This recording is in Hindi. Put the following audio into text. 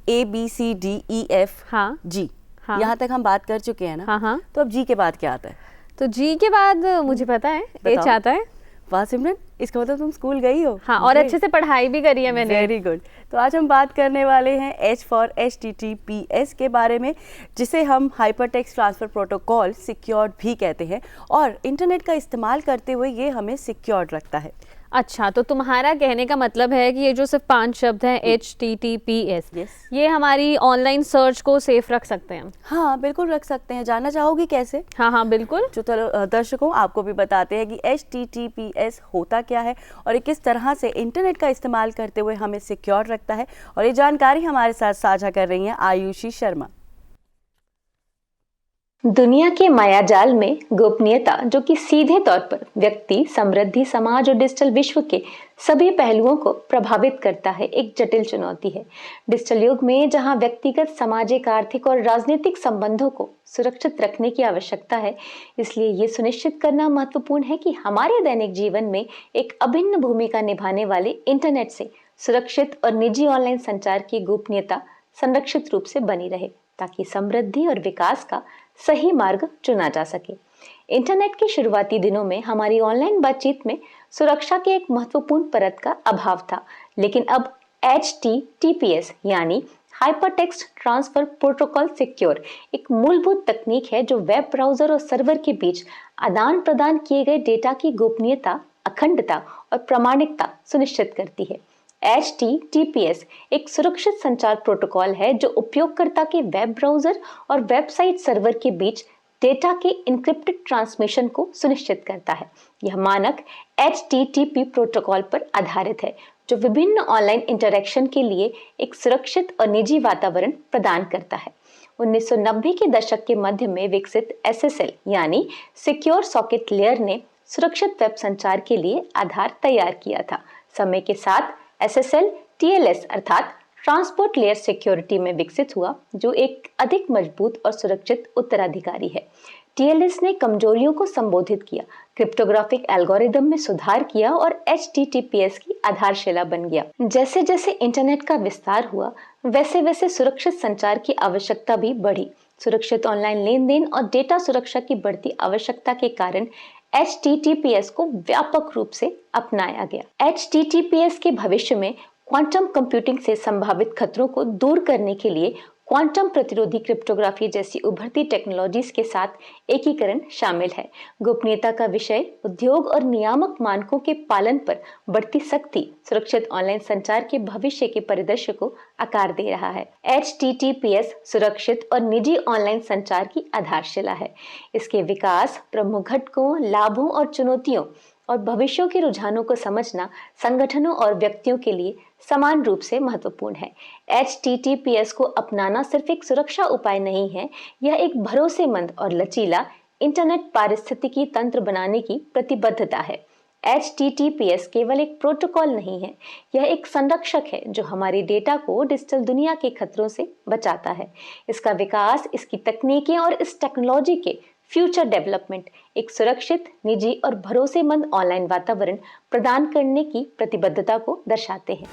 ABCDEF हाँ जी, हाँ यहाँ तक हम बात कर चुके हैं ना। हाँ हाँ। तो अब जी के बाद क्या आता है? तो जी के बाद मुझे पता है एच बताओ। आता है। वाह सिमरन, इसका मतलब तुम स्कूल गई हो। हाँ, और अच्छे से पढ़ाई भी करी है मैंने। Very good. तो आज हम बात करने वाले हैं H फॉर HTTPS के बारे में, जिसे हम hyper text transfer protocol secured भी कहते हैं, और इंटरनेट का इस्तेमाल करते हुए ये हमें सिक्योर्ड रखता है। अच्छा, तो तुम्हारा कहने का मतलब है कि ये जो सिर्फ 5 शब्द हैं HTTPS, Yes. ये हमारी ऑनलाइन सर्च को सेफ रख सकते हैं? हाँ बिल्कुल रख सकते हैं। जानना चाहोगी कैसे? हाँ हाँ बिल्कुल। जो दर्शकों आपको भी बताते हैं कि HTTPS होता क्या है और ये किस तरह से इंटरनेट का इस्तेमाल करते हुए हमें सिक्योर रखता है, और ये जानकारी हमारे साथ साझा कर रही हैं आयुषी शर्मा। दुनिया के मायाजाल में गोपनीयता, जो कि सीधे तौर पर व्यक्ति, समृद्धि, समाज और डिजिटल विश्व के सभी पहलुओं को प्रभावित करता है, एक जटिल चुनौती है। डिजिटल युग में जहां व्यक्तिगत, सामाजिक, आर्थिक और राजनीतिक संबंधों को सुरक्षित रखने की आवश्यकता है, इसलिए ये सुनिश्चित करना महत्वपूर्ण है कि हमारे दैनिक जीवन में एक अभिन्न भूमिका निभाने वाले इंटरनेट से सुरक्षित और निजी ऑनलाइन संचार की गोपनीयता संरक्षित रूप से बनी रहे, ताकि समृद्धि और विकास का सही मार्ग चुना जा सके। इंटरनेट के शुरुआती दिनों में हमारी ऑनलाइन बातचीत में सुरक्षा के एक महत्वपूर्ण परत का अभाव था, लेकिन अब HTTPS यानी hyper text transfer protocol secure एक मूलभूत तकनीक है जो वेब ब्राउजर और सर्वर के बीच आदान प्रदान किए गए डेटा की गोपनीयता, अखंडता और प्रामाणिकता सुनिश्चित करती है। HTTPS एक सुरक्षित संचार प्रोटोकॉल है जो उपयोगकर्ता के वेब ब्राउजर और वेबसाइट सर्वर के बीच डेटा के इनक्रिप्टेड ट्रांसमिशन को सुनिश्चित करता है। यह मानक HTTP प्रोटोकॉल पर आधारित है, जो विभिन्न ऑनलाइन इंटरैक्शन के लिए एक सुरक्षित और निजी वातावरण प्रदान करता है। 1990 के दशक के मध्य में विकसित SSL यानी सिक्योर सॉकेट लेयर ने सुरक्षित वेब संचार के लिए आधार तैयार किया था। समय के साथ SSL TLS अर्थात ट्रांसपोर्ट लेयर सिक्योरिटी में विकसित हुआ, जो एक अधिक मजबूत और सुरक्षित उत्तराधिकारी है। TLS ने कमजोरियों को संबोधित किया, क्रिप्टोग्राफिक एल्गोरिदम में सुधार किया और HTTPS की आधारशिला बन गया। जैसे जैसे इंटरनेट का विस्तार हुआ, वैसे वैसे सुरक्षित संचार की आवश्यकता भी बढ़ी। सुरक्षित ऑनलाइन लेन देन और डेटा सुरक्षा की बढ़ती आवश्यकता के कारण HTTPS को व्यापक रूप से अपनाया गया। HTTPS के भविष्य में क्वांटम कंप्यूटिंग से संभावित खतरों को दूर करने के लिए क्वांटम प्रतिरोधी क्रिप्टोग्राफी जैसी उभरती टेक्नोलॉजीज के साथ एकीकरण शामिल है। गोपनीयता का विषय उद्योग और नियामक मानकों के पालन पर बढ़ती सख्ती सुरक्षित ऑनलाइन संचार के भविष्य के परिदृश्य को आकार दे रहा है। HTTPS सुरक्षित और निजी ऑनलाइन संचार की आधारशिला है। इसके विकास, प्रमुख घटकों, लाभों और चुनौतियों और भविष्यों के रुझानों को समझना संगठनों और व्यक्तियों के लिए समान रूप से महत्वपूर्ण है। HTTPS को अपनाना सिर्फ एक सुरक्षा उपाय नहीं है, यह एक भरोसेमंद और लचीला इंटरनेट पारिस्थितिकी तंत्र बनाने की प्रतिबद्धता है। HTTPS केवल एक प्रोटोकॉल नहीं है, यह एक संरक्षक है जो हमारी डेटा को डिजिटल दुनिया के खतरों से बचाता है। इसका विकास, इसकी तकनीकें और इस टेक्नोलॉजी के फ्यूचर डेवलपमेंट एक सुरक्षित, निजी और भरोसेमंद ऑनलाइन वातावरण प्रदान करने की प्रतिबद्धता को दर्शाते हैं।